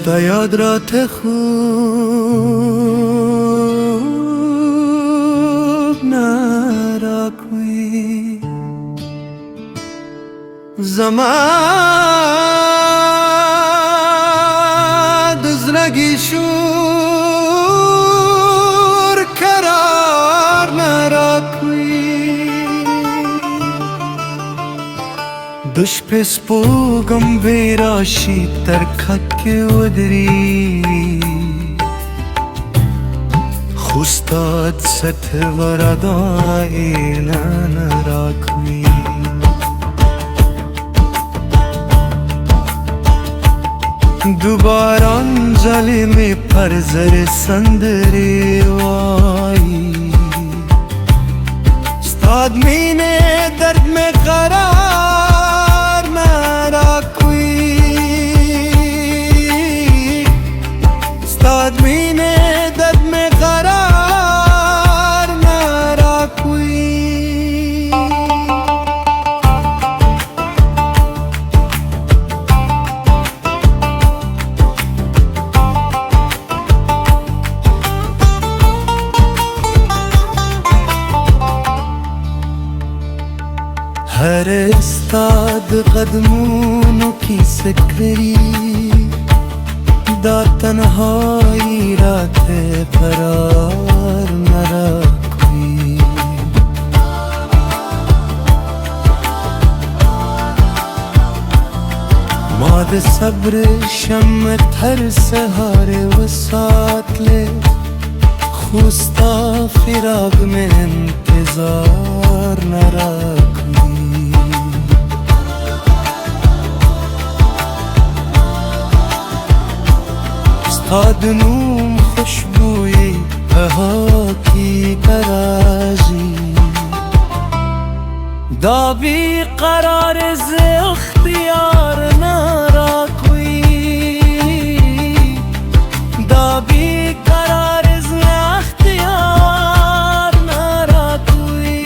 تا یادرات خوب نراکوی زمان دزرگی شور قرار نراکوی دش پس پوگم بیراشی ترکک ودری خوستاد ست وردای نراکوی دوباران ظالم پر زر سندری وایی استاد مینه درد میں قرار نراکوی استاد مینه درد میں قرار نراکوی हर उस्ताद कदमों की सकरी दा तन्हाई रात फरार नराकवी माद सब्र शम थर सहारे वसात ले खुस्ता फिराग में इंतजार नराकवी استاد خوشبوی بها کی کرازی دا بی قرار ز اختیار نراکوی دا بی قرار ز اختیار نراکوی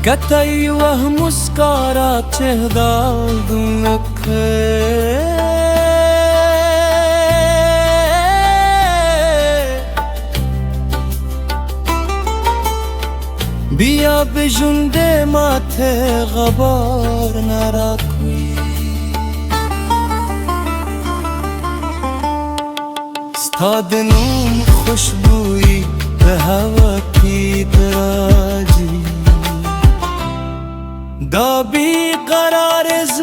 कतई वह मुस्कारा चेहरा दुख बिया बेजुंदे माथे गबार नराकवी استاد नूम खुशबुई हवा की तराजी دا بی قرار از